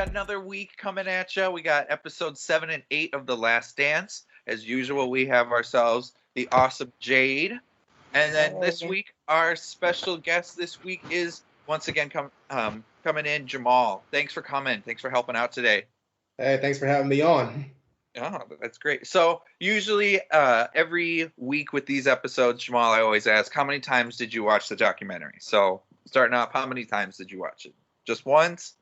got another week coming at you. We got episodes 7 and 8 of The Last Dance. As usual, we have ourselves the awesome Jade. And then this week, our special guest this week is once again coming in, Jamaal. Thanks for coming. Thanks for helping out today. Hey, thanks for having me on. Oh, that's great. So usually every week with these episodes, Jamaal, I always ask, how many times did you watch the documentary? So starting off, how many times did you watch it? Just once?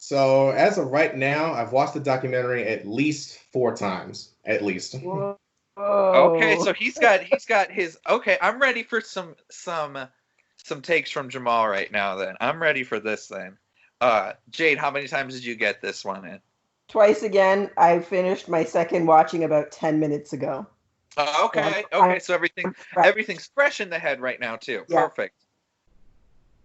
So as of right now, I've watched the documentary at least 4 times, at least. Whoa. Okay, so he's got his. Okay, I'm ready for some takes from Jamaal right now. Then I'm ready for this. Then, Jade, how many times did you get this one in? Twice again. I finished my second watching about 10 minutes ago. Okay, so everything's fresh in the head right now too. Yeah. Perfect.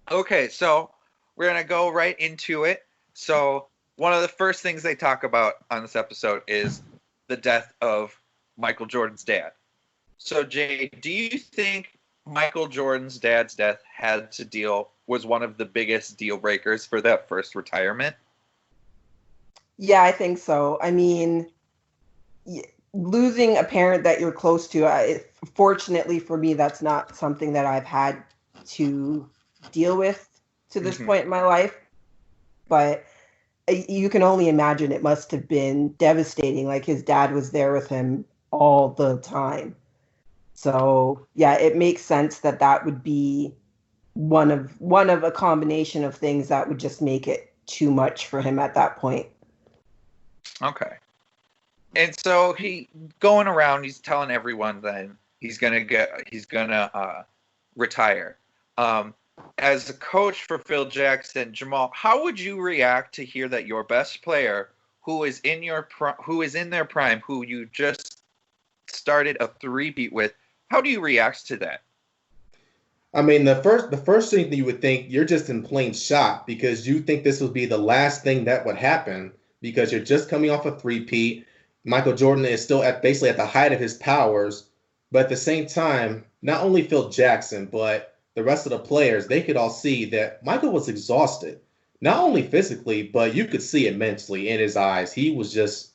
Okay, so we're gonna go right into it. So one of the first things they talk about on this episode is the death of Michael Jordan's dad. So Jay, do you think Michael Jordan's dad's death was one of the biggest deal breakers for that first retirement? Yeah, I think so. I mean, losing a parent that you're close to, fortunately for me, that's not something that I've had to deal with to this point in my life. But you can only imagine it must have been devastating. Like, his dad was there with him all the time. So yeah, it makes sense that would be one of a combination of things that would just make it too much for him at that point. Okay. And so he going around, he's telling everyone that he's gonna retire. As a coach for Phil Jackson, Jamaal, how would you react to hear that your best player, who is in their prime, who you just started a three-peat with, how do you react to that? I mean, the first thing that you would think, you're just in plain shock because you think this would be the last thing that would happen because you're just coming off a three-peat. Michael Jordan is still basically at the height of his powers, but at the same time, not only Phil Jackson, but the rest of the players, they could all see that Michael was exhausted, not only physically, but you could see it mentally in his eyes. He was just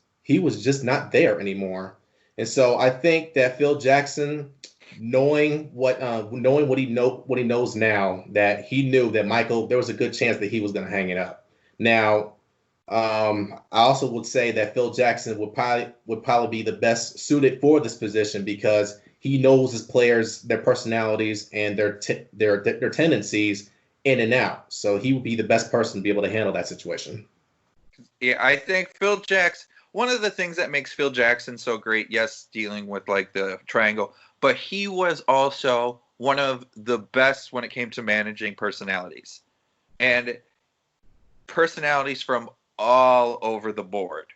not there anymore. And so I think that Phil Jackson, knowing what he knows now, that he knew that Michael, there was a good chance that he was going to hang it up. Now, I also would say that Phil Jackson would probably be the best suited for this position because he knows his players, their personalities, and their tendencies in and out. So he would be the best person to be able to handle that situation. Yeah, I think Phil Jackson. One of the things that makes Phil Jackson so great, yes, dealing with like the triangle, but he was also one of the best when it came to managing personalities. And personalities from all over the board.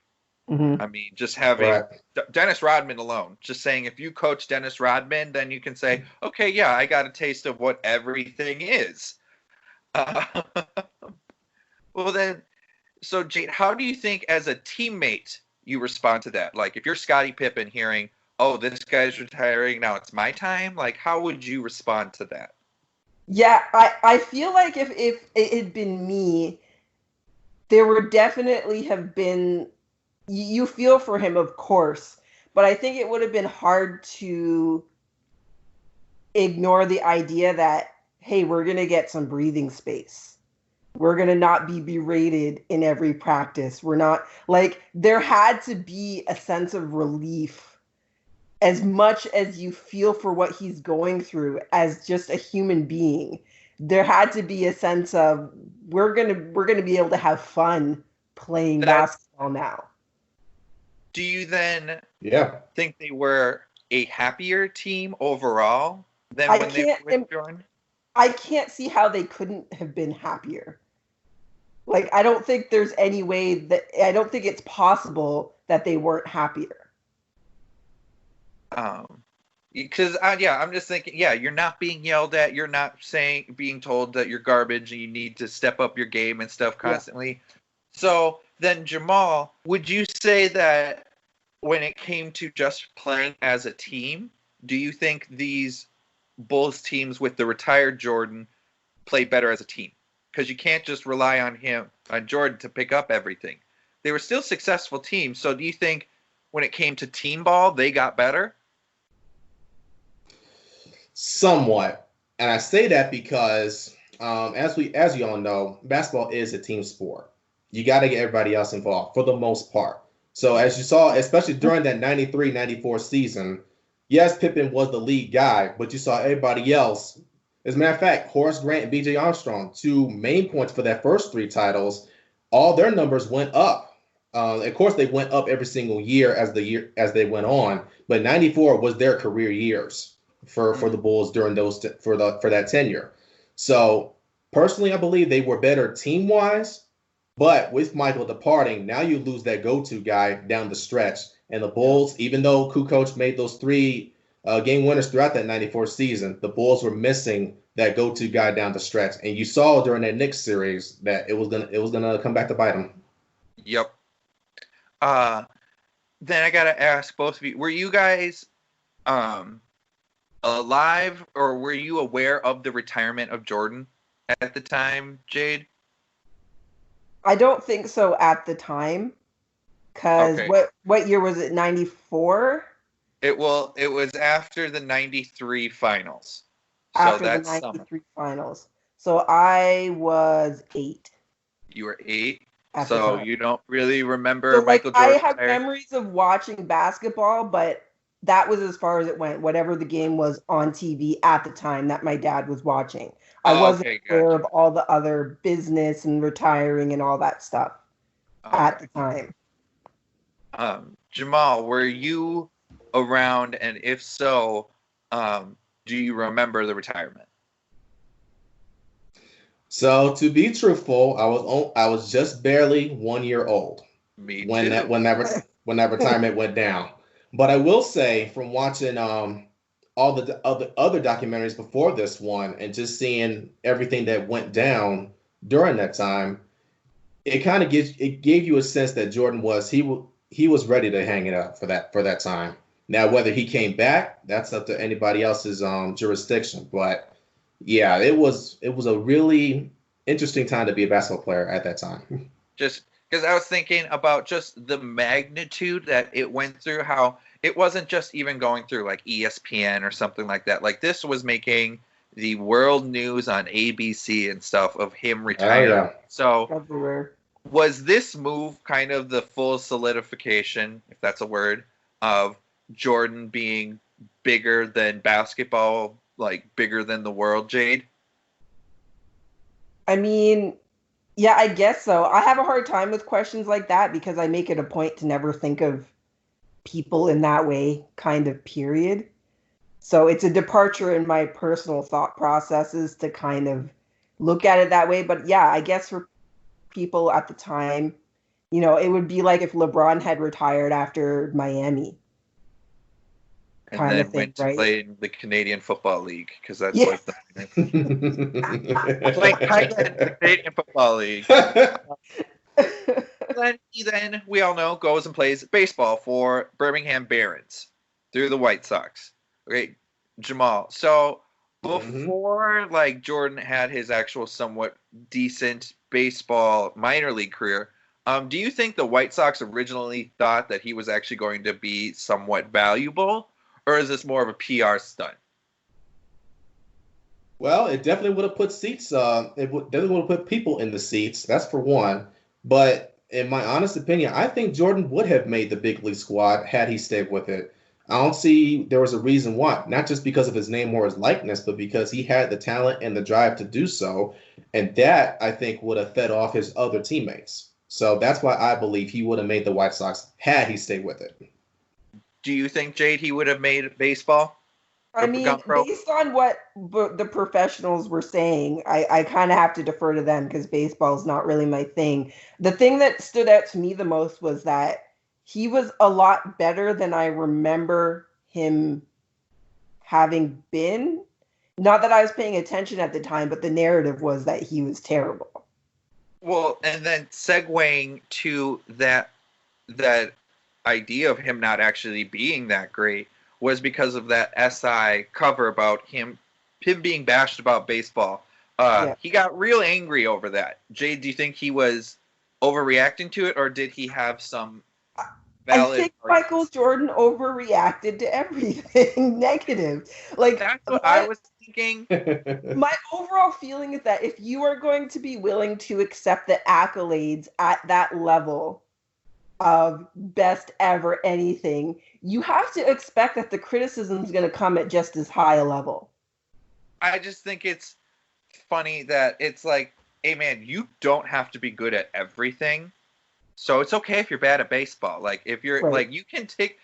Mm-hmm. I mean, just having Dennis Rodman alone, just saying if you coach Dennis Rodman, then you can say, okay, yeah, I got a taste of what everything is. Well, then, so Jade, how do you think as a teammate you respond to that? Like, if you're Scottie Pippen hearing, oh, this guy's retiring, now it's my time, like, how would you respond to that? Yeah, I feel like if it had been me, there would definitely have been, you feel for him, of course, but I think it would have been hard to ignore the idea that, hey, we're going to get some breathing space. We're going to not be berated in every practice. We're not, like, there had to be a sense of relief as much as you feel for what he's going through as just a human being. There had to be a sense of we're gonna be able to have fun playing basketball now. Do you then think they were a happier team overall than when they were joined? I can't see how they couldn't have been happier. Like, I don't think there's any way I don't think it's possible that they weren't happier. Because I'm just thinking, you're not being yelled at, you're not being told that you're garbage and you need to step up your game and stuff constantly. Yeah. So then, Jamaal, would you say that when it came to just playing as a team, do you think these Bulls teams with the retired Jordan play better as a team? because you can't just rely on Jordan to pick up everything. They were still successful teams. So do you think when it came to team ball, they got better? Somewhat. And I say that because, as you all know, basketball is a team sport. You got to get everybody else involved for the most part. So as you saw, especially during that 93-94 season, yes, Pippen was the lead guy, but you saw everybody else. As a matter of fact, Horace Grant and B.J. Armstrong, two main points for that first 3 titles, all their numbers went up. Of course, they went up every single year as they went on, but 94 was their career years for the Bulls during those for that tenure. So personally, I believe they were better team wise. But with Michael departing, now you lose that go-to guy down the stretch. And the Bulls, even though Kukoc made those 3 game winners throughout that 94 season, the Bulls were missing that go-to guy down the stretch. And you saw during that Knicks series that it was gonna come back to bite them. Yep. Then I gotta ask both of you: were you guys alive, or were you aware of the retirement of Jordan at the time, Jade? I don't think so at the time, because what year was it? 94? It was after the 93 finals. After the 93 finals. So I was 8. You were 8? So you don't really remember Michael Jordan? I have memories of watching basketball, but that was as far as it went. Whatever the game was on TV at the time that my dad was watching. I wasn't aware of all the other business and retiring and all that stuff at the time. Jamaal, were you around? And if so, do you remember the retirement? So to be truthful, I was just barely 1 year old when that retirement went down. But I will say, from watching all the other documentaries before this one and just seeing everything that went down during that time, it gave you a sense that Jordan was ready to hang it up for that time. Now, whether he came back, that's up to anybody else's jurisdiction. But yeah, it was a really interesting time to be a basketball player at that time. Just because I was thinking about just the magnitude that it went through, how it wasn't just even going through like ESPN or something like that. Like this was making the world news on ABC and stuff of him retiring. Oh, yeah. So everywhere. Was this move kind of the full solidification, if that's a word, of Jordan being bigger than basketball, like bigger than the world, Jade? I mean, yeah, I guess so. I have a hard time with questions like that because I make it a point to never think of people in that way, kind of, period. So it's a departure in my personal thought processes to kind of look at it that way. But yeah, I guess for people at the time, you know, it would be like if LeBron had retired after Miami. And then went to play in the Canadian Football League, because that's like the like the Canadian Football League. Then we all know goes and plays baseball for Birmingham Barons through the White Sox. Okay, Jamaal. So before like Jordan had his actual somewhat decent baseball minor league career, do you think the White Sox originally thought that he was actually going to be somewhat valuable? Or is this more of a PR stunt? Well, it definitely would have put seats. Definitely would have put people in the seats. That's for one. But in my honest opinion, I think Jordan would have made the big league squad had he stayed with it. I don't see there was a reason why. Not just because of his name or his likeness, but because he had the talent and the drive to do so. And that, I think, would have fed off his other teammates. So that's why I believe he would have made the White Sox had he stayed with it. Do you think, Jade, he would have made baseball? I mean, based on what the professionals were saying, I kind of have to defer to them because baseball is not really my thing. The thing that stood out to me the most was that he was a lot better than I remember him having been. Not that I was paying attention at the time, but the narrative was that he was terrible. Well, and then segueing to that idea of him not actually being that great was because of that SI cover about him being bashed about baseball He got real angry over that. Jay, do you think he was overreacting to it, or did he have some valid I think Michael Jordan overreacted to everything negative. Like, that's what I was thinking. My overall feeling is that if you are going to be willing to accept the accolades at that level of best ever anything, you have to expect that the criticism is going to come at just as high a level. I just think it's funny that it's like, hey man, you don't have to be good at everything. So it's okay if you're bad at baseball. Like if you're like you can take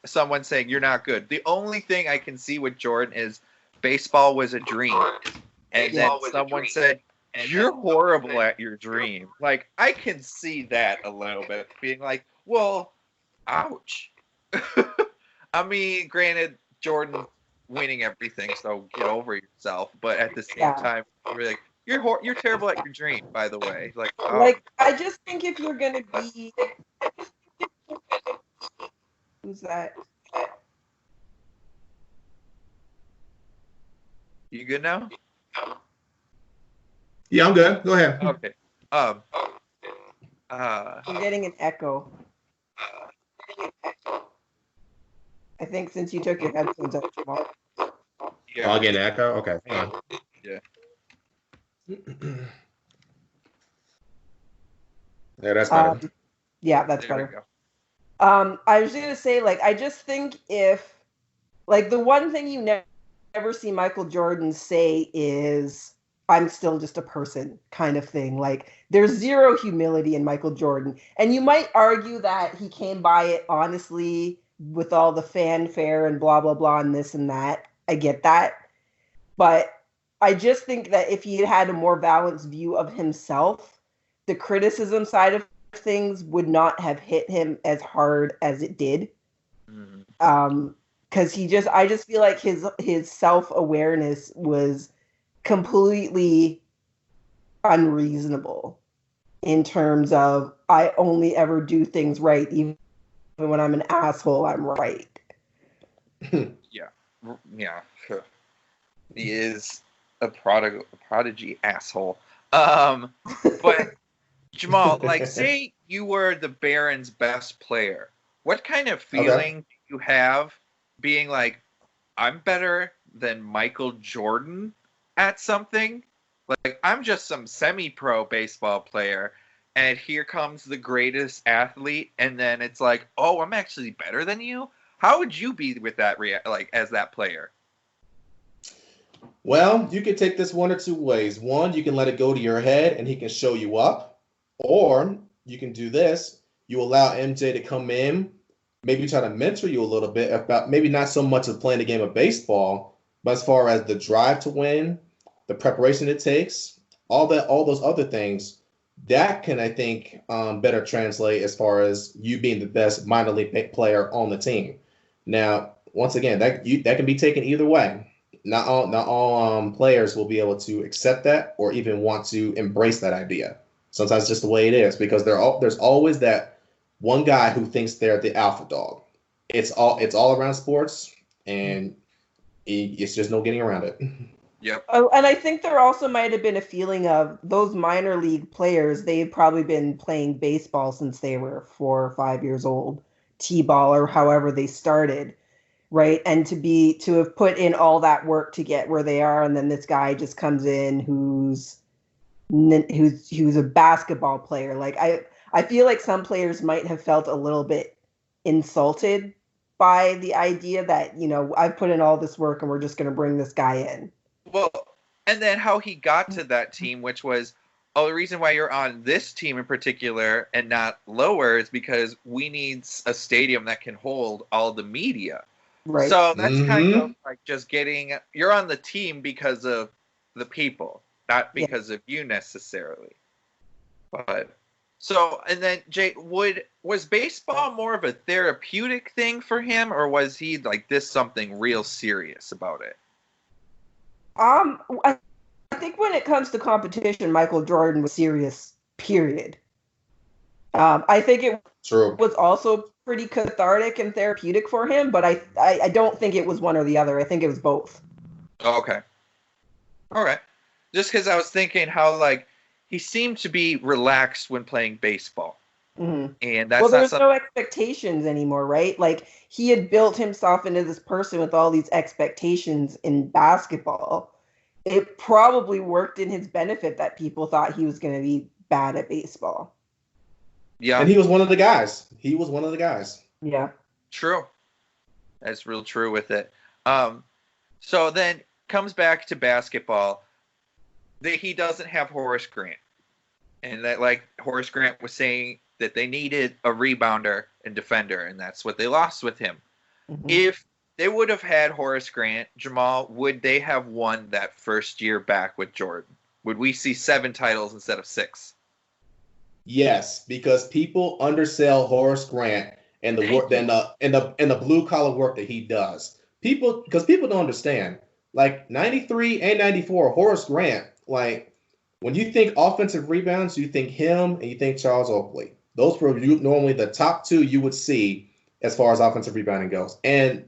someone saying you're not good. The only thing I can see with Jordan is baseball was a dream. And then someone said you're horrible at your dream. Like I can see that a little bit being like, well, ouch. I mean, granted, Jordan winning everything, so get over yourself. But at the same time, you're like, you're terrible at your dream. By the way, like, I just think if you're gonna be, who's that? You good now? Yeah, I'm good. Go ahead. Okay. I'm getting an echo. I think since you took your headphones out, Jamaal. Yeah. I'll get an echo? Okay. Hang on. Yeah. Yeah, that's better. Yeah, that's better. I was going to say, like, I just think if, like, the one thing you never see Michael Jordan say is, I'm still just a person kind of thing. Like, there's zero humility in Michael Jordan. And you might argue that he came by it honestly with all the fanfare and blah, blah, blah, and this and that. I get that. But I just think that if he had had a more balanced view of himself, the criticism side of things would not have hit him as hard as it did. Because I just feel like his self-awareness was completely unreasonable in terms of, I only ever do things right, even when I'm an asshole, I'm right. Yeah. He is a prodigy asshole. But Jamaal, like, say you were the Barons' best player. What kind of feeling do you have being like, I'm better than Michael Jordan at something? Like, I'm just some semi-pro baseball player, and here comes the greatest athlete, and then it's like, oh, I'm actually better than you? How would you be with that, as that player? Well, you can take this one or two ways. One, you can let it go to your head and he can show you up. Or you can do this. You allow MJ to come in, maybe try to mentor you a little bit about maybe not so much of playing the game of baseball, but as far as the drive to win, the preparation it takes, all those other things, that can, I think, better translate as far as you being the best minor league player on the team. Now, once again, that can be taken either way. Not all players will be able to accept that or even want to embrace that idea. Sometimes it's just the way it is, because there's always that one guy who thinks they're the alpha dog. It's all around sports, and it's just no getting around it. Yep. Oh, and I think there also might have been a feeling of those minor league players. They've probably been playing baseball since they were 4 or 5 years old, t-ball or however they started. Right. And to have put in all that work to get where they are. And then this guy just comes in who's a basketball player. Like, I feel like some players might have felt a little bit insulted by the idea that, I've put in all this work and we're just going to bring this guy in. Well, and then how he got to that team, which was, the reason why you're on this team in particular and not lower is because we need a stadium that can hold all the media. Right. So that's kind of like just you're on the team because of the people, not because of you necessarily. But and then Jay, was baseball more of a therapeutic thing for him, or was he like this something real serious about it? I think when it comes to competition, Michael Jordan was serious, period. I think it was also pretty cathartic and therapeutic for him, but I don't think it was one or the other. I think it was both. Okay. All right. Just because I was thinking how like he seemed to be relaxed when playing baseball, Mm-hmm. and that's Well, not there's something. no expectations anymore, right? Like he had built himself into this person with all these expectations in basketball. It probably worked in his benefit that people thought he was going to be bad at baseball. Yeah, And he was one of the guys. He was one of the guys. Yeah. true. That's real true with it. Um, so then comes back to basketball. That he doesn't have Horace Grant, and that like Horace Grant was saying that they needed a rebounder and defender, and that's what they lost with him. Mm-hmm. If they would have had Horace Grant, Jamal, would they have won that first year back with Jordan? Would we see 7 titles instead of 6? Yes, because people undersell Horace Grant and the work and the blue collar work that he does. Because people don't understand. Like 93 and 94, Horace Grant, like when you think offensive rebounds, you think him and you think Charles Oakley. Those were normally the top 2 you would see as far as offensive rebounding goes. And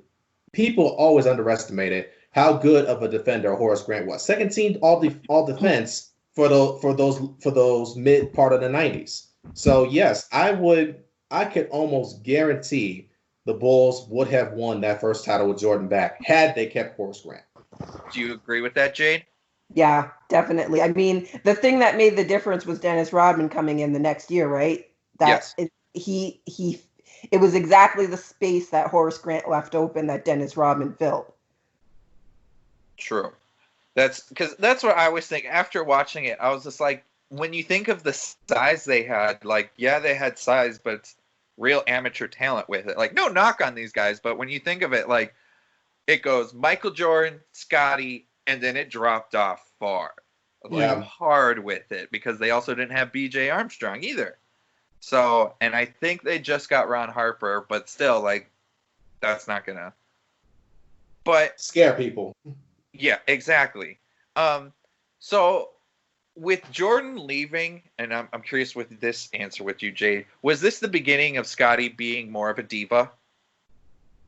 people always underestimated how good of a defender Horace Grant was. Second team all defense for those mid part of the 90s. So yes, I could almost guarantee the Bulls would have won that first title with Jordan back had they kept Horace Grant. Do you agree with that, Jade? Yeah, definitely. I mean, the thing that made the difference was Dennis Rodman coming in the next year, right? Yes. It was exactly the space that Horace Grant left open that Dennis Rodman filled. True. That's what I always think after watching it. I was just like, when you think of the size they had, like, yeah, they had size, but it's real amateur talent with it. Like, no knock on these guys, but when you think of it, like, it goes Michael Jordan, Scotty, and then it dropped off far. Like, hard with it, because they also didn't have B.J. Armstrong either. So, and I think they just got Ron Harper, but still, like, that's not gonna. But scare people. Yeah, exactly. So with Jordan leaving, and I'm curious with this answer with you, Jade, was this the beginning of Scotty being more of a diva?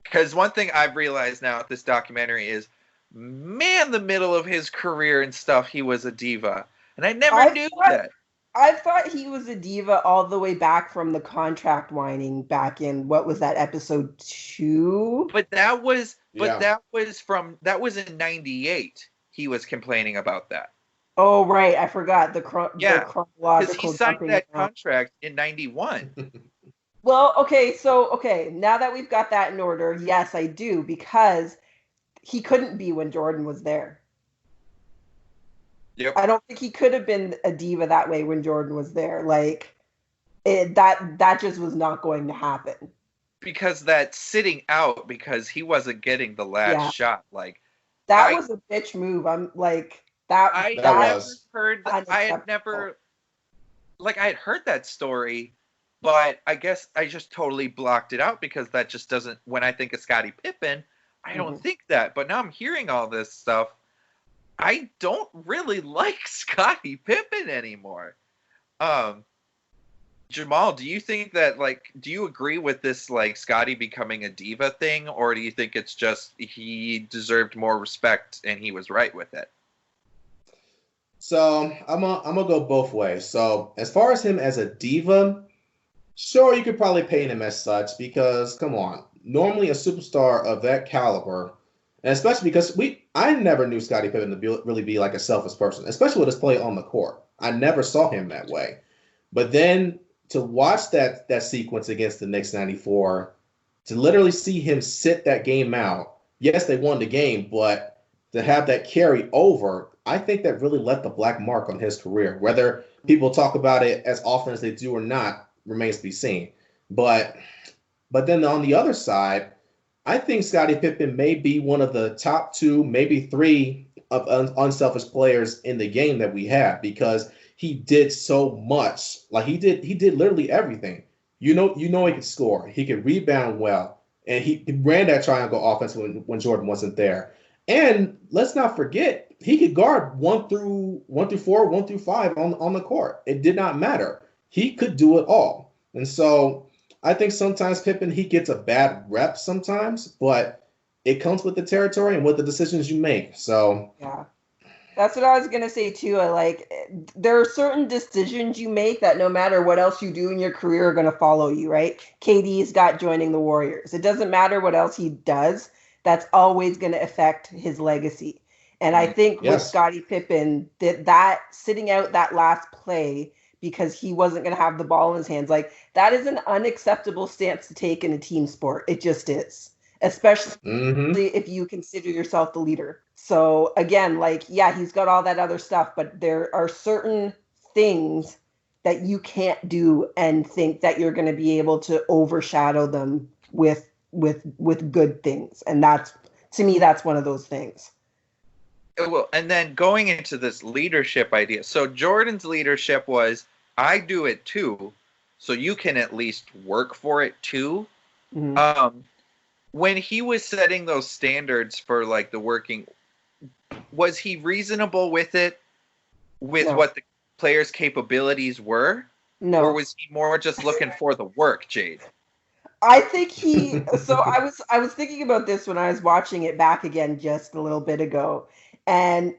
Because one thing I've realized now with this documentary is, man, the middle of his career and stuff, he was a diva. And I never knew that. I thought he was a diva all the way back from the contract whining back in, what was that, episode 2? But that was that was in 98. He was complaining about that. Oh, right. I forgot the chronological. Because he signed that contract in 91. Well, okay, now that we've got that in order, yes, I do, because he couldn't be when Jordan was there. Yep. I don't think he could have been a diva that way when Jordan was there. Like, that just was not going to happen. Because that sitting out because he wasn't getting the last shot. Like, that was a bitch move. I'm like, I had heard that story, but I guess I just totally blocked it out because that just doesn't, when I think of Scottie Pippen, I don't think that. But now I'm hearing all this stuff. I don't really like Scottie Pippen anymore. Jamal, do you think that, like, do you agree with this, like, Scottie becoming a diva thing, or do you think it's just he deserved more respect and he was right with it? So I'm gonna go both ways. So as far as him as a diva, sure, you could probably paint him as such because, come on, normally a superstar of that caliber, and especially because I never knew Scottie Pippen to really be like a selfish person, especially with his play on the court. I never saw him that way. But then to watch that sequence against the Knicks 94, to literally see him sit that game out, yes, they won the game, but to have that carry over, I think that really left the black mark on his career. Whether people talk about it as often as they do or not remains to be seen. But then on the other side, I think Scottie Pippen may be one of the top 2, maybe 3 of unselfish players in the game that we have because he did so much. Like he did literally everything. You know he could score. He could rebound well. And he ran that triangle offense when Jordan wasn't there. And let's not forget, he could guard 1 through 4, 1 through 5 on the court. It did not matter. He could do it all. And so I think sometimes Pippen, he gets a bad rep sometimes, but it comes with the territory and with the decisions you make. So yeah. That's what I was gonna say too. There are certain decisions you make that no matter what else you do in your career are gonna follow you, right? KD's got joining the Warriors. It doesn't matter what else he does, that's always gonna affect his legacy. And I think with Scottie Pippen, that sitting out that last play because he wasn't gonna have the ball in his hands, like that is an unacceptable stance to take in a team sport. It just is. Especially if you consider yourself the leader. So again, he's got all that other stuff, but there are certain things that you can't do and think that you're going to be able to overshadow them with good things. And to me, that's one of those things. Well, and then going into this leadership idea. So Jordan's leadership was, I do it too, so you can at least work for it too. Mm-hmm. When he was setting those standards for the working, was he reasonable with it, what the players' capabilities were? No. Or was he more just looking for the work, Jade? I think so I was thinking about this when I was watching it back again just a little bit ago. And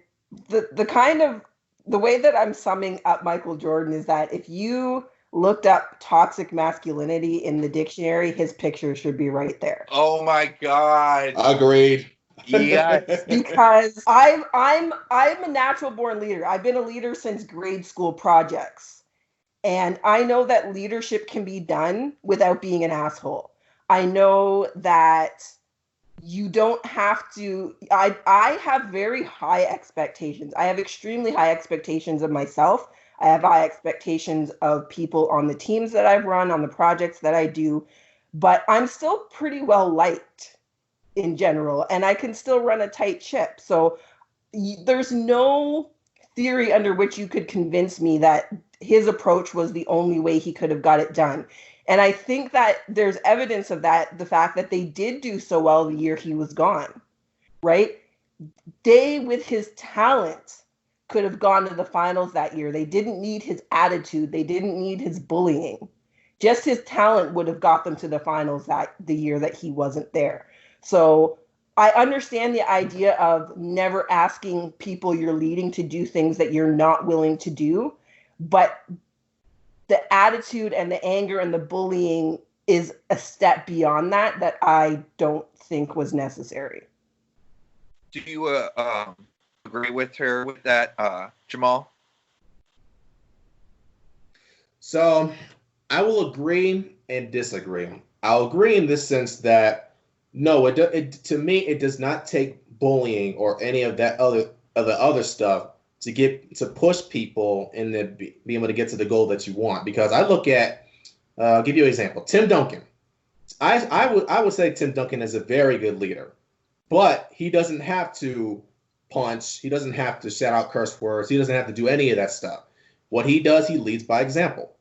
the way that I'm summing up Michael Jordan is that if you looked up toxic masculinity in the dictionary, his picture should be right there. Oh my God. Agreed. Yes. Because I'm a natural born leader. I've been a leader since grade school projects. And I know that leadership can be done without being an asshole. I know that you don't have to. I have very high expectations. I have extremely high expectations of myself. I have high expectations of people on the teams that I've run, on the projects that I do, but I'm still pretty well liked in general, and I can still run a tight ship. So there's no theory under which you could convince me that his approach was the only way he could have got it done. And I think that there's evidence of that, the fact that they did do so well the year he was gone, right? They, with his talent, could have gone to the finals that year. They didn't need his attitude. They didn't need his bullying. Just his talent would have got them to the finals the year that he wasn't there. So I understand the idea of never asking people you're leading to do things that you're not willing to do, but the attitude and the anger and the bullying is a step beyond that I don't think was necessary. Do you agree with her with that, Jamaal? So I will agree and disagree. I'll agree in this sense that no, to me it does not take bullying or any of that other stuff to push people and then be able to get to the goal that you want. Because I look at, I'll give you an example, Tim Duncan. I would say Tim Duncan is a very good leader, but he doesn't have to punch. He doesn't have to shout out curse words. He doesn't have to do any of that stuff. What he does, he leads by example.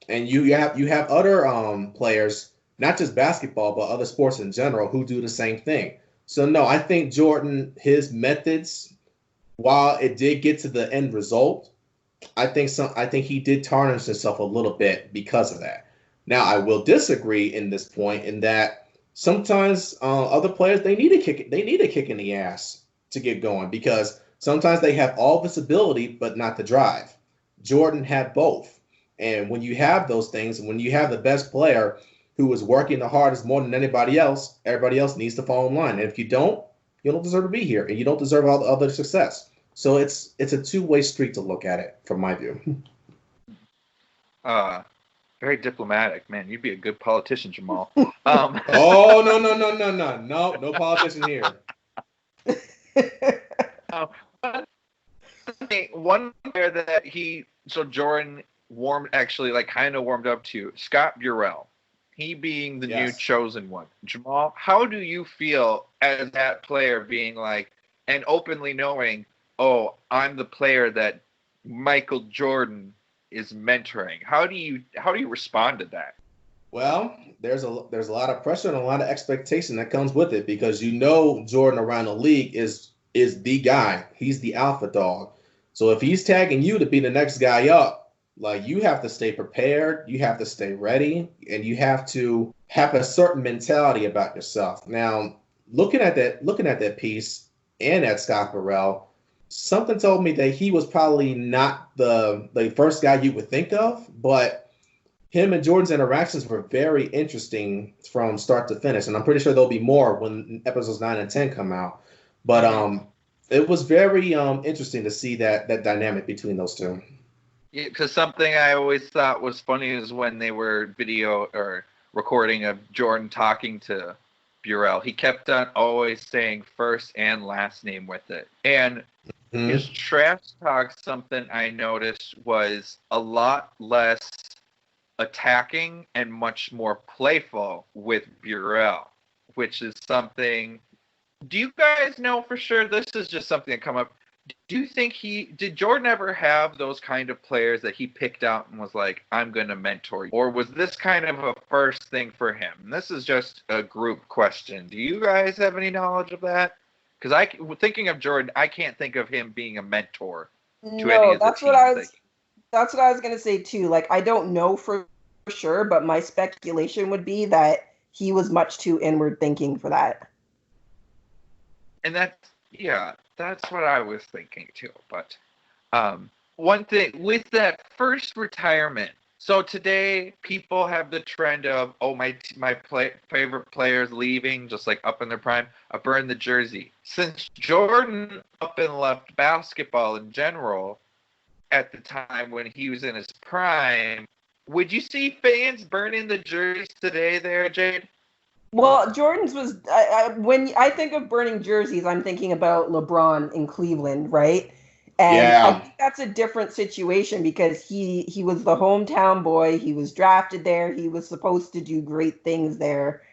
And you have other players, not just basketball, but other sports in general, who do the same thing. So no, I think Jordan, his methods, while it did get to the end result, I think he did tarnish himself a little bit because of that. Now, I will disagree in this point in that sometimes other players, they need a kick in the ass to get going, because sometimes they have all this ability but not the drive. Jordan had both. And when you have those things, and when you have the best player who is working the hardest more than anybody else, everybody else needs to fall in line. And if you don't deserve to be here, and you don't deserve all the other success. So it's a two-way street to look at it, from my view. Very diplomatic, man. You'd be a good politician, Jamaal. Oh, no politician here. One player that Jordan kind of warmed up to, Scott Burrell. He being the new chosen one. Jamaal, how do you feel as that player being and openly knowing, oh, I'm the player that Michael Jordan is mentoring? How do you respond to that? Well, there's a lot of pressure and a lot of expectation that comes with it, because Jordan around the league is the guy. He's the alpha dog. So if he's tagging you to be the next guy up, you have to stay prepared, you have to stay ready, and you have to have a certain mentality about yourself. Now, looking at that piece and at Scott Burrell, something told me that he was probably not the first guy you would think of, but him and Jordan's interactions were very interesting from start to finish, and I'm pretty sure there'll be more when episodes 9 and 10 come out. But it was very interesting to see that dynamic between those two. Yeah, because something I always thought was funny is when they were video or recording of Jordan talking to Burrell. He kept on always saying first and last name with it. And his trash talk, something I noticed, was a lot less attacking and much more playful with Burrell, which is something. Do you guys know for sure? This is just something that come up. Do you think did Jordan ever have those kind of players that he picked out and was like, I'm going to mentor you? Or was this kind of a first thing for him? And this is just a group question. Do you guys have any knowledge of that? Because thinking of Jordan, I can't think of him being a mentor to any of the teams. That's what I was going to say too. Like, I don't know for sure, but my speculation would be that he was much too inward thinking for that. And that's what I was thinking too. But one thing with that first retirement. So today people have the trend of, my favorite players leaving, just like up in their prime. I burn the jersey. Since Jordan up and left basketball in general at the time when he was in his prime, would you see fans burning the jerseys today there, Jade? Well, Jordan's was when I think of burning jerseys, I'm thinking about LeBron in Cleveland, right? And I think that's a different situation because he was the hometown boy. He was drafted there. He was supposed to do great things there,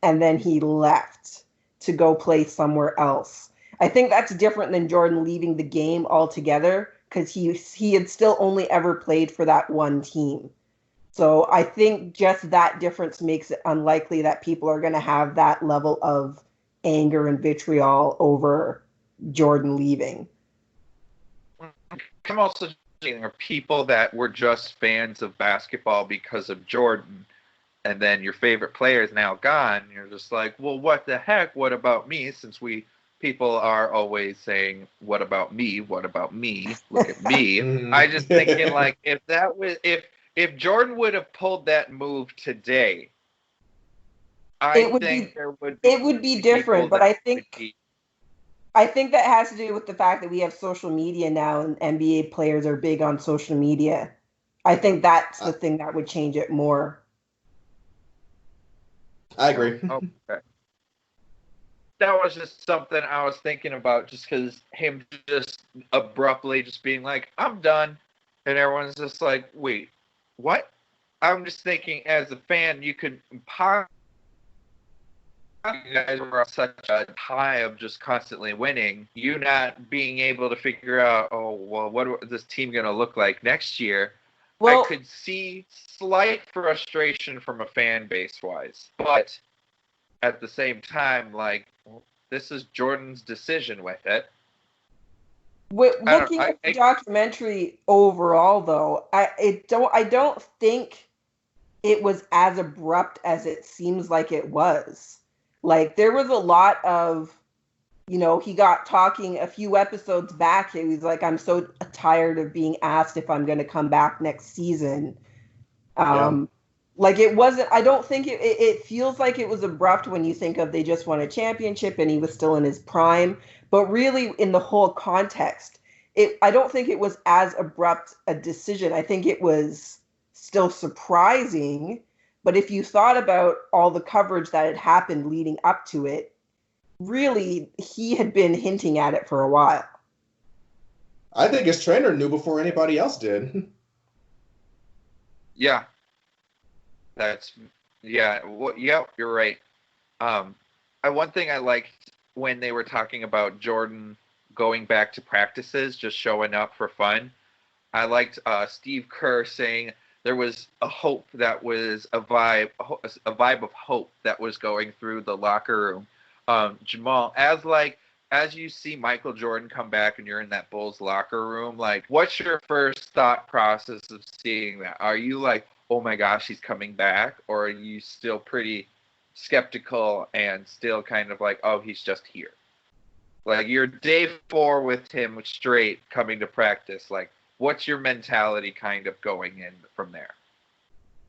and then he left to go play somewhere else. I think that's different than Jordan leaving the game altogether because he had still only ever played for that one team. So I think just that difference makes it unlikely that people are going to have that level of anger and vitriol over Jordan leaving. I'm also thinking of people that were just fans of basketball because of Jordan, and then your favorite player is now gone. You're just like, well, what the heck? What about me? Since people are always saying, what about me? What about me? Look at me. I just thinking like if Jordan would have pulled that move today, it would be different. But I think that has to do with the fact that we have social media now, and NBA players are big on social media. I think that's the thing that would change it more. I agree. Okay. That was just something I was thinking about, just because him just abruptly just being like, I'm done. And everyone's just like, wait, what? I'm just thinking, as a fan, you could possibly, you guys were on such a high of just constantly winning, you not being able to figure out, what is this team going to look like next year? Well, I could see slight frustration from a fan base wise, but at the same time, like, this is Jordan's decision with it. Looking at the documentary overall, though, I don't think it was as abrupt as it seems like it was. Like, there was a lot of, he got talking a few episodes back. He was like, I'm so tired of being asked if I'm going to come back next season. Like, it wasn't, I don't think it feels like it was abrupt when you think of they just won a championship and he was still in his prime. But really, in the whole context, I don't think it was as abrupt a decision. I think it was still surprising. But if you thought about all the coverage that had happened leading up to it, really, he had been hinting at it for a while. I think his trainer knew before anybody else did. Yeah. You're right. One thing I liked when they were talking about Jordan going back to practices, just showing up for fun, I liked Steve Kerr saying there was a hope that was a vibe of hope that was going through the locker room. Jamaal, as you see Michael Jordan come back and you're in that Bulls locker room, like, what's your first thought process of seeing that? Are you like, oh my gosh, he's coming back? Or are you still pretty skeptical and still kind of like, oh, he's just here? Like you're day 4 with him straight coming to practice. Like, what's your mentality kind of going in from there?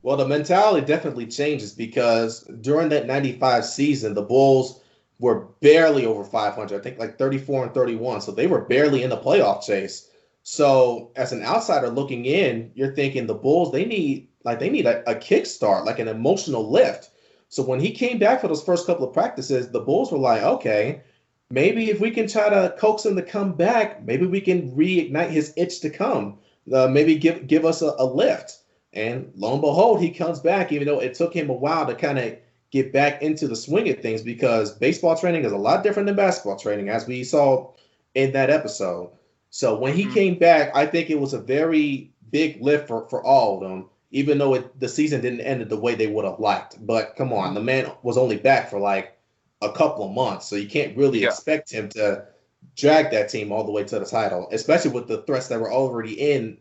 Well, the mentality definitely changes because during that 95 season, the Bulls were barely over 500. I think like 34 and 31. So they were barely in the playoff chase. So as an outsider looking in, you're thinking the Bulls, they need a kickstart, like an emotional lift. So when he came back for those first couple of practices, the Bulls were like, okay, maybe if we can try to coax him to come back, maybe we can reignite his itch to come. Maybe give us a lift. And lo and behold, he comes back, even though it took him a while to kind of get back into the swing of things because baseball training is a lot different than basketball training, as we saw in that episode. So when he came back, I think it was a very big lift for all of them, even though the season didn't end the way they would have liked. But come on, the man was only back for like a couple of months, so you can't really expect him to drag that team all the way to the title, especially with the threats that were already in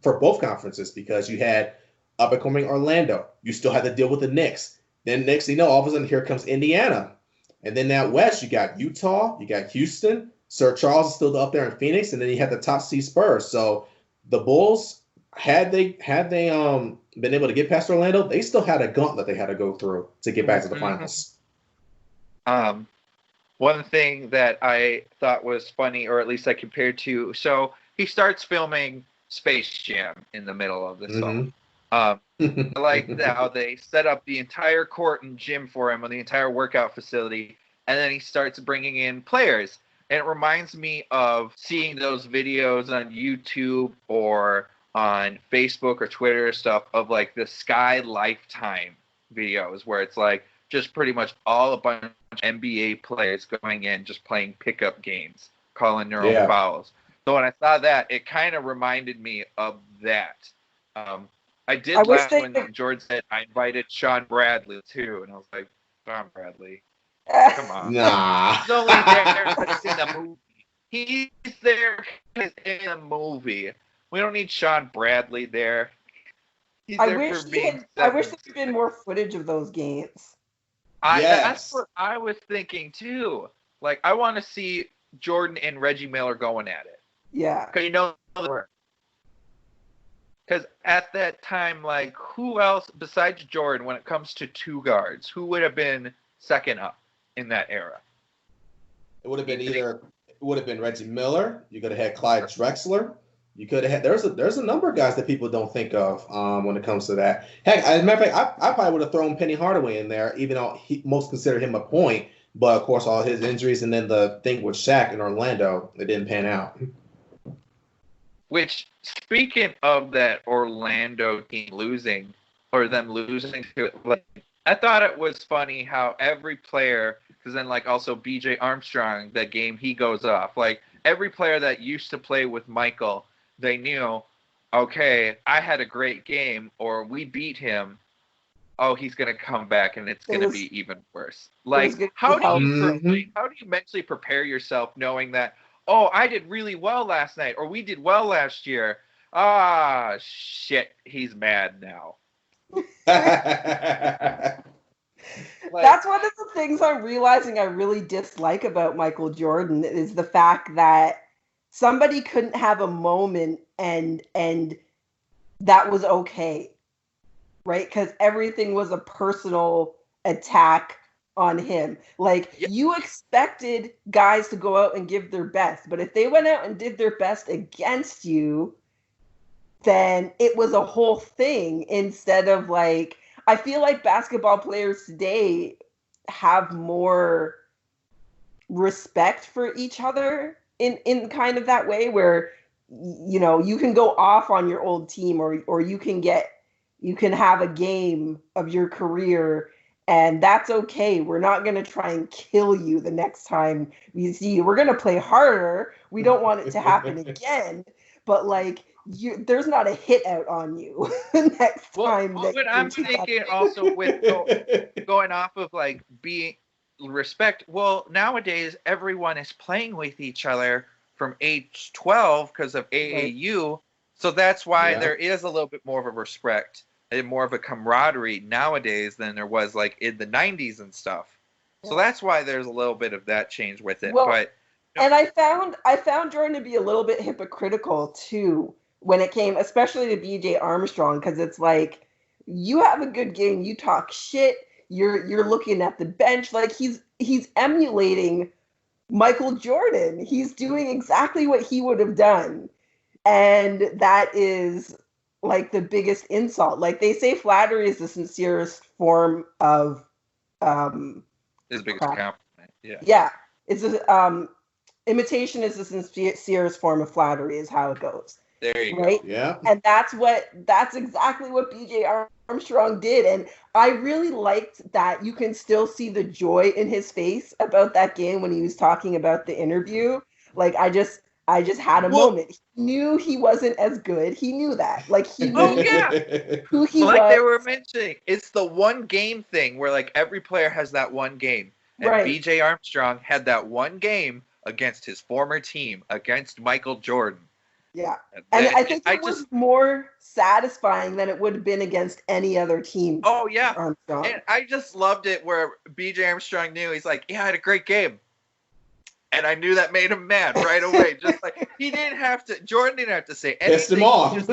for both conferences because you had up-and-coming Orlando. You still had to deal with the Knicks. Then next thing you know, all of a sudden here comes Indiana. And then out west, you got Utah, you got Houston. Sir Charles is still up there in Phoenix, and then you had the top seed Spurs. So the Bulls, had they been able to get past Orlando, they still had a gauntlet they had to go through to get back to the finals. One thing that I thought was funny, or at least I compared to, so he starts filming Space Jam in the middle of this song. I like how they set up the entire court and gym for him on the entire workout facility, and then he starts bringing in players. And it reminds me of seeing those videos on YouTube or on Facebook or Twitter or stuff of like the Sky Lifetime videos where it's like just pretty much all a bunch of NBA players going in, just playing pickup games, calling their own fouls. So when I saw that, it kind of reminded me of that. I did laugh when George said I invited Sean Bradley too, and I was like, Sean Bradley, come on. Nah. He's only there because it's in the movie. He's there because it's in the movie. We don't need Sean Bradley there. I wish there had been more footage of those games. That's what I was thinking too. Like, I want to see Jordan and Reggie Miller going at it. Yeah. Because because at that time, like, who else besides Jordan, when it comes to two guards, who would have been second up in that era? It would have been Reggie Miller. You could have had Clyde Drexler. You could have had there's a number of guys that people don't think of when it comes to that. Heck, as a matter of fact, I probably would have thrown Penny Hardaway in there, even though most consider him a point. But of course, all his injuries and then the thing with Shaq in Orlando, it didn't pan out. Which, speaking of that Orlando team losing, or them losing to it, like, I thought it was funny how every player, because then like also BJ Armstrong, that game he goes off, like every player that used to play with Michael, they knew, okay, I had a great game, or we beat him. Oh, he's gonna come back, and it's gonna be even worse. Like, how do you mentally prepare yourself knowing that? Oh, I did really well last night, or we did well last year. Ah, shit, he's mad now. That's one of the things I'm realizing I really dislike about Michael Jordan is the fact that somebody couldn't have a moment and that was okay, right? Because everything was a personal attack on him. Like, you expected guys to go out and give their best, but if they went out and did their best against you, then it was a whole thing instead of like, I feel like basketball players today have more respect for each other in kind of that way where, you know, you can go off on your old team or you can have a game of your career and that's okay. We're not going to try and kill you the next time we see you. We're going to play harder. We don't want it to happen again. But like, there's not a hit out on you next time. What I'm thinking also with going off of like being respect. Well, nowadays everyone is playing with each other from age 12 because of AAU. Right. So that's why there is a little bit more of a respect and more of a camaraderie nowadays than there was like in the 90s and stuff. Yeah. So that's why there's a little bit of that change with it. Well, but And I found Jordan to be a little bit hypocritical too when it came, especially to BJ Armstrong, because it's like, you have a good game, you talk shit, you're looking at the bench, like he's emulating Michael Jordan. He's doing exactly what he would have done. And that is like the biggest insult. Like they say flattery is the sincerest form of his biggest compliment. Yeah. Yeah. It's a imitation is the sincerest form of flattery is how it goes. There you right? go. Yeah. And that's exactly what BJ Armstrong did. And I really liked that you can still see the joy in his face about that game when he was talking about the interview. Like I just had a moment. He knew he wasn't as good. He knew that. Like he knew who he was. Like they were mentioning, it's the one game thing where like every player has that one game. And right. BJ Armstrong had that one game against his former team, against Michael Jordan. Yeah. And I think it was more satisfying than it would have been against any other team. Oh, yeah. Armstrong. And I just loved it where BJ Armstrong knew. He's like, yeah, I had a great game. And I knew that made him mad right away. Just like, Jordan didn't have to say anything. Pissed him off. Just,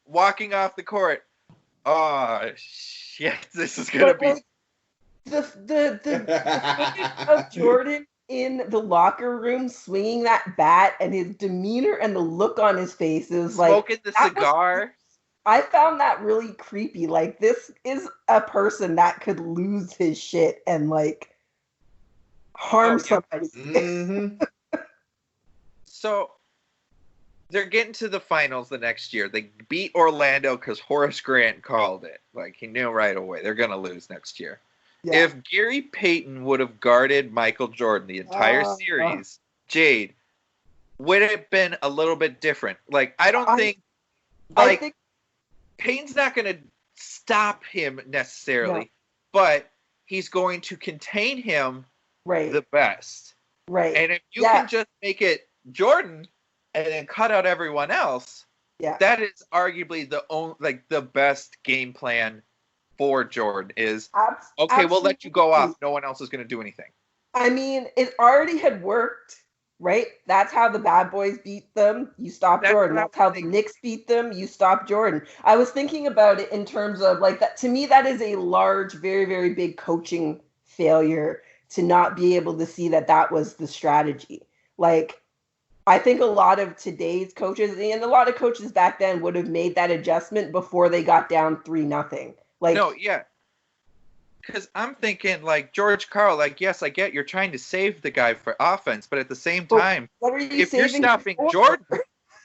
walking off the court. Oh, shit, this is going to be... The footage of Jordan in the locker room swinging that bat and his demeanor and the look on his face is like smoking the cigar. I found that really creepy. Like this is a person that could lose his shit and like harm somebody. Mm-hmm. So they're getting to the finals the next year. They beat Orlando because Horace Grant called it. Like he knew right away they're gonna lose next year. Yeah. If Gary Payton would have guarded Michael Jordan the entire series, Jade, would it have been a little bit different? Like, I think Payton's not going to stop him necessarily, but he's going to contain him the best. Right. And if you can just make it Jordan and then cut out everyone else, that is arguably the best game plan for Jordan is, okay, we'll let you go off. No one else is going to do anything. I mean, it already had worked, right? That's how the bad boys beat them. You stop Jordan. That's how the Knicks beat them. You stop Jordan. I was thinking about it in terms of like that. To me, that is a large, very, very big coaching failure to not be able to see that was the strategy. Like, I think a lot of today's coaches and a lot of coaches back then would have made that adjustment before they got down 3-0. Like, no, yeah. Because I'm thinking, like, George Karl, like, yes, I get you're trying to save the guy for offense, but at the same time, if you're stopping Jordan,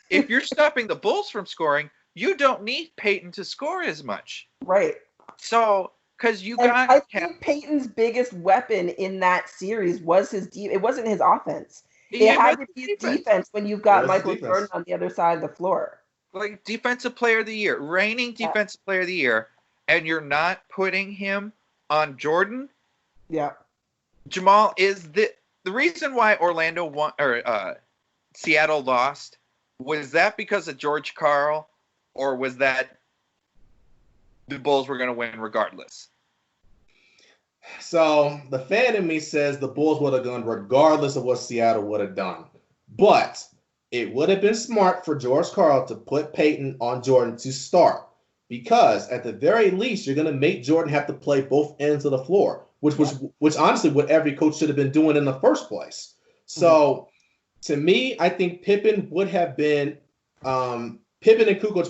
if you're stopping the Bulls from scoring, you don't need Payton to score as much. Right. So, because I think Payton's biggest weapon in that series was it wasn't his offense. It had to be his defense when you've got Michael Jordan on the other side of the floor. Like, defensive player of the year, reigning defensive player of the year, and you're not putting him on Jordan. Yeah. Jamaal, is the reason why Orlando won or Seattle lost, was that because of George Karl, or was that the Bulls were going to win regardless? So the fan in me says the Bulls would have gone regardless of what Seattle would have done. But it would have been smart for George Karl to put Payton on Jordan to start. Because at the very least, you're going to make Jordan have to play both ends of the floor, which honestly what every coach should have been doing in the first place. So to me, I think Pippen and Kukoc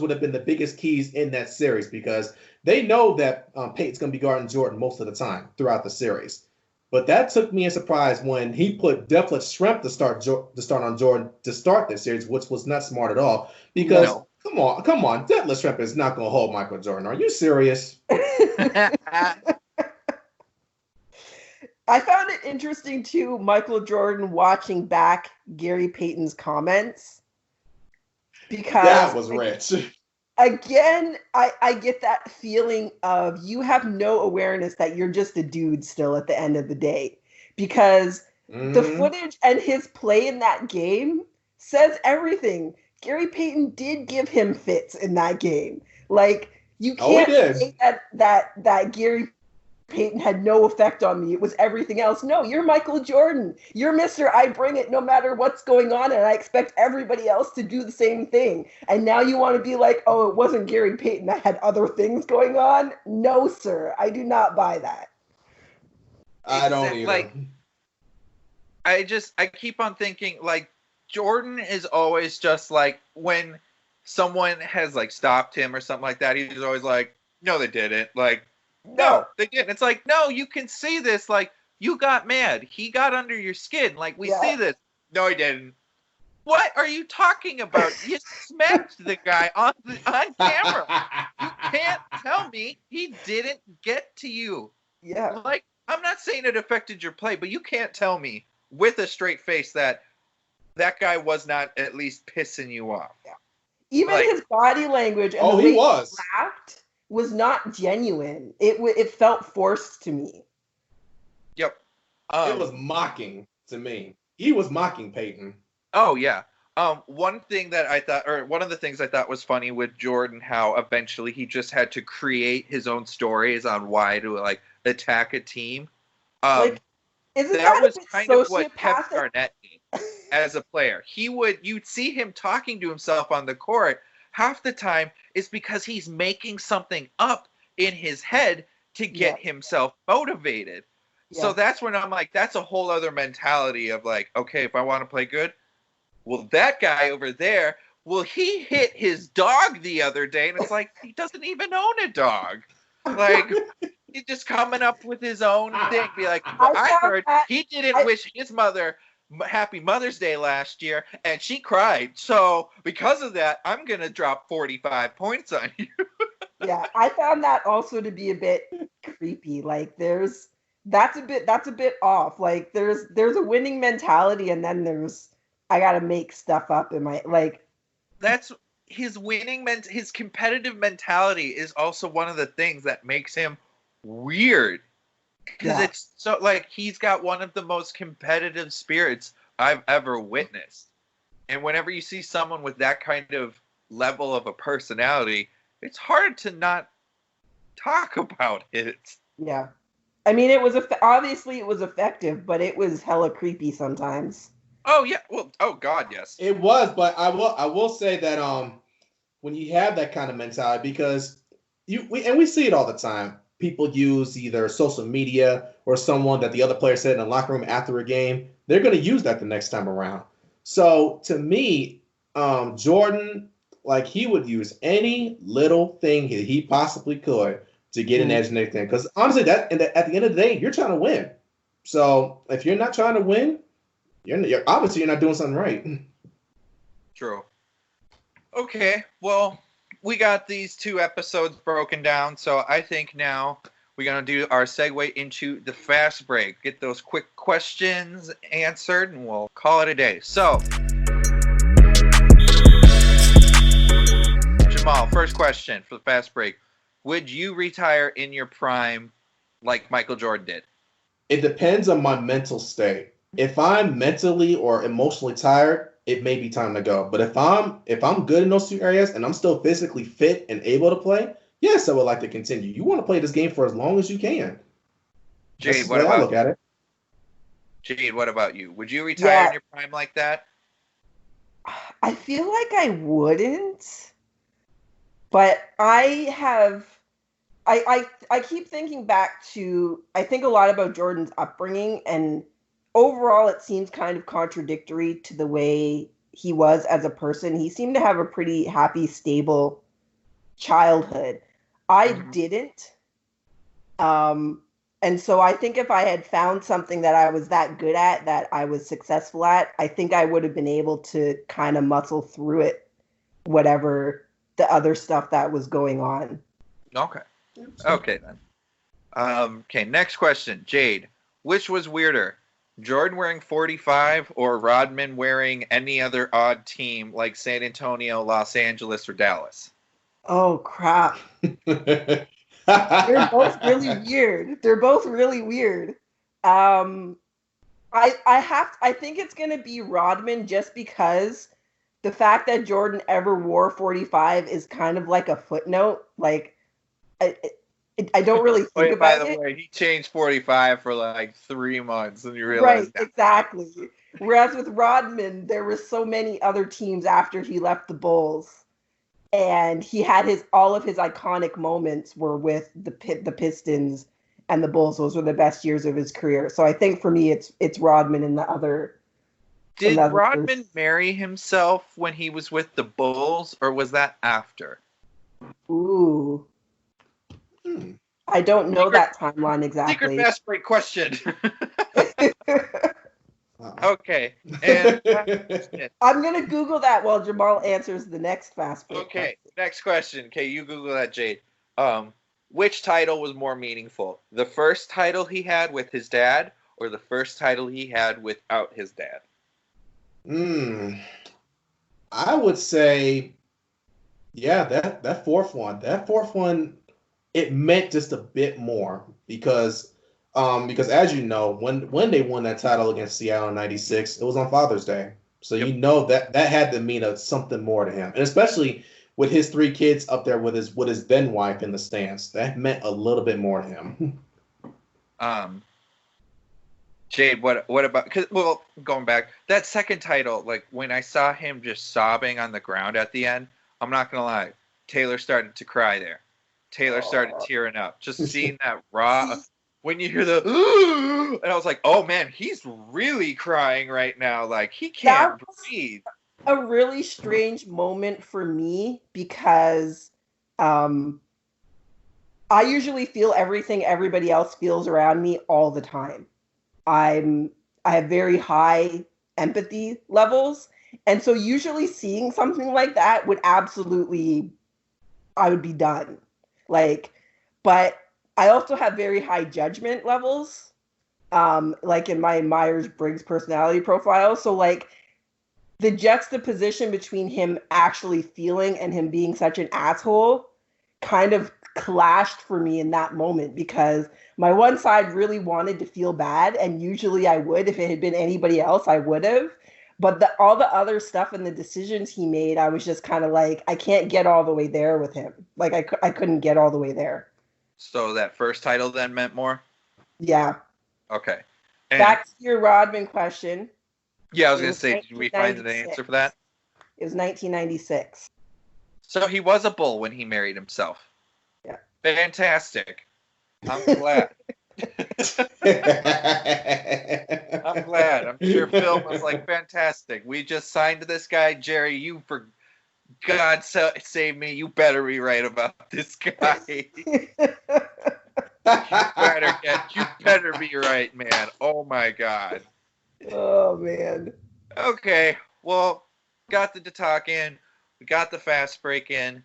would have been the biggest keys in that series because they know that Payton's going to be guarding Jordan most of the time throughout the series. But that took me as a surprise when he put Detlef Schrempf to start on Jordan to start this series, which was not smart at all because. No. Come on. Detlef Schrempf is not going to hold Michael Jordan. Are you serious? I found it interesting, too, Michael Jordan watching back Gary Payton's comments. Because that was rich. Again, I get that feeling of you have no awareness that you're just a dude still at the end of the day. Because the footage and his play in that game says everything. Gary Payton did give him fits in that game. Like, you can't say that Gary Payton had no effect on me. It was everything else. No, you're Michael Jordan. You're Mr. I bring it no matter what's going on, and I expect everybody else to do the same thing. And now you want to be like, oh, it wasn't Gary Payton. I had other things going on. No, sir. I do not buy that. I don't either. Like, I keep on thinking, like, Jordan is always just like, when someone has, like, stopped him or something like that, he's always like, no, they didn't. Like, no, they didn't. It's like, no, you can see this. Like, you got mad. He got under your skin. Like, we see this. No, he didn't. What are you talking about? You smacked the guy on camera. You can't tell me he didn't get to you. Yeah. Like, I'm not saying it affected your play, but you can't tell me with a straight face that guy was not at least pissing you off. Yeah. Even like, his body language and the way he laughed was not genuine. It felt forced to me. Yep. It was mocking to me. He was mocking Payton. Oh yeah. One of the things I thought was funny with Jordan, how eventually he just had to create his own stories on why to like attack a team. That was kind of what Kevin Garnett did as a player. You'd see him talking to himself on the court. Half the time is because he's making something up in his head to get himself motivated. Yeah. So that's when I'm like, that's a whole other mentality of like, okay, if I want to play good, well, that guy over there, well, he hit his dog the other day, and it's like, he doesn't even own a dog. Like, he's just coming up with his own thing. Be like, well, I heard he didn't wish his mother Happy Mother's Day last year, and she cried. So because of that, I'm going to drop 45 points on you. Yeah, I found that also to be a bit creepy. Like, that's a bit off. Like, there's a winning mentality, and then there's, I got to make stuff up in my, like. That's his his competitive mentality is also one of the things that makes him weird. Because it's so, like, he's got one of the most competitive spirits I've ever witnessed. And whenever you see someone with that kind of level of a personality, it's hard to not talk about it. Yeah. I mean, obviously it was effective, but it was hella creepy sometimes. Oh, yeah. Well, oh, God, yes. It was, but I will say that when you have that kind of mentality, because we see it all the time. People use either social media or someone that the other player said in the locker room after a game. They're going to use that the next time around. So to me, Jordan, like, he would use any little thing he possibly could to get an edge in anything. Because honestly, at the end of the day, you're trying to win. So if you're not trying to win, you're obviously you're not doing something right. True. Okay, well, we got these 2 episodes broken down, so I think now we're going to do our segue into the fast break. Get those quick questions answered, and we'll call it a day. So, Jamal, first question for the fast break. Would you retire in your prime like Michael Jordan did? It depends on my mental state. If I'm mentally or emotionally tired, it may be time to go. But if I'm good in those 2 areas and I'm still physically fit and able to play, yes, I would like to continue. You want to play this game for as long as you can. Jade, what about look at it? Jade, what about you? Would you retire in your prime like that? I feel like I wouldn't, but I keep thinking back to, I think a lot about Jordan's upbringing, and overall, it seems kind of contradictory to the way he was as a person. He seemed to have a pretty happy, stable childhood. I didn't. And so I think if I had found something that I was that good at, that I was successful at, I think I would have been able to kind of muscle through it, whatever the other stuff that was going on. Okay. Okay, then. Okay, next question. Jade, which was weirder? Jordan wearing 45 or Rodman wearing any other odd team like San Antonio, Los Angeles, or Dallas? Oh, crap. They're both really weird. I think it's going to be Rodman, just because the fact that Jordan ever wore 45 is kind of like a footnote. Like, I don't really think by about the it. way, he changed 45 for like 3 months, and you realize Right, exactly. Whereas with Rodman, there were so many other teams after he left the Bulls, and he had all of his iconic moments were with the Pistons and the Bulls. Those were the best years of his career. So I think for me, it's Rodman and the other. Did Rodman marry himself when he was with the Bulls, or was that after? Ooh. I don't know that timeline exactly. Secret fast break question. Okay. And I'm going to Google that while Jamaal answers the next fast break. Okay, question. next question. Okay, you Google that, Jade. Which title was more meaningful? The first title he had with his dad, or the first title he had without his dad? I would say, yeah, that fourth one. That fourth one, it meant just a bit more because as you know, when they won that title against Seattle in '96, it was on Father's Day. So you know that had to mean something more to him, and especially with his 3 kids up there with his then wife in the stands, that meant a little bit more to him. Jade, what about? Going back, that second title, like when I saw him just sobbing on the ground at the end, I'm not gonna lie, Taylor started to cry there. Taylor started tearing up, just seeing that raw. When you hear the, and I was like, oh man, he's really crying right now. Like he can't breathe. A really strange moment for me because I usually feel everything everybody else feels around me all the time. I have very high empathy levels, and so usually seeing something like that would absolutely, I would be done. But I also have very high judgment levels, like in my Myers-Briggs personality profile. So the juxtaposition between him actually feeling and him being such an asshole kind of clashed for me in that moment because my one side really wanted to feel bad, and usually I would. If it had been anybody else, I would have. But all the other stuff and the decisions he made, I was just kind of like, I can't get all the way there with him. Like I couldn't get all the way there. So that first title then meant more? Yeah. Okay. And back to your Rodman question. Yeah, I was going to say, did we find an answer for that? It was 1996. So he was a Bull when he married himself. Yeah. Fantastic. I'm glad. I'm glad. I'm sure Phil was like, fantastic. We just signed this guy. Jerry, you, for God save me, you better be right about this guy. You better be right, man. Oh, my God. Oh, man. Okay. Well, got the talk in. We got the fast break in.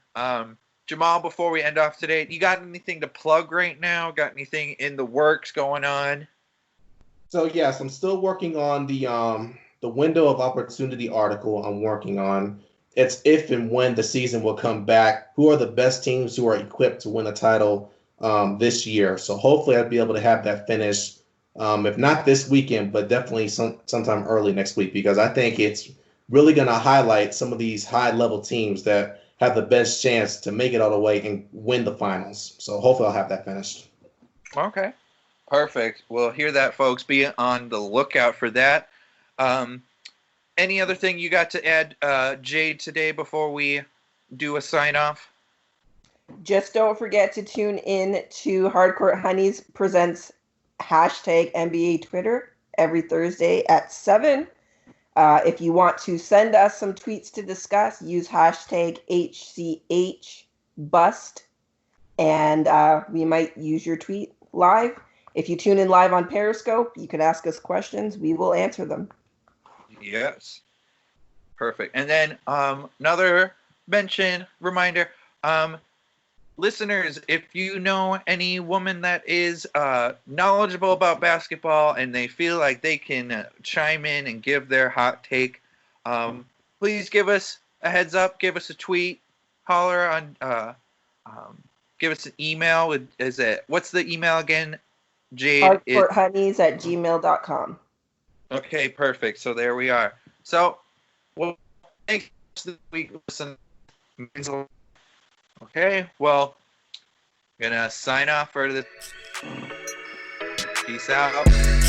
Jamaal, before we end off today, you got anything to plug right now? Got anything in the works going on? So yes, I'm still working on the window of opportunity article. I'm working on. It's if and when the season will come back. Who are the best teams who are equipped to win a title this year? So hopefully I'll be able to have that finished. If not this weekend, but definitely sometime early next week, because I think it's really going to highlight some of these high-level teams that have the best chance to make it all the way and win the finals. So hopefully I'll have that finished. Okay. Perfect. Well, hear that, folks. Be on the lookout for that. Any other thing you got to add, Jade, today before we do a sign-off? Just don't forget to tune in to Hardcourt Honeys presents #NBA Twitter every Thursday at 7. If you want to send us some tweets to discuss, use #HCHBust, and we might use your tweet live. If you tune in live on Periscope, you can ask us questions. We will answer them. Yes. Perfect. And then another reminder, listeners, if you know any woman that is knowledgeable about basketball and they feel like they can chime in and give their hot take, please give us a heads up, give us a tweet, holler on, give us an email. What's the email again, Jade? hardcourthoneys@gmail.com. Okay, perfect. So there we are. So, well, thanks this week. Listen. Okay, well, Gonna sign off for this. Peace out.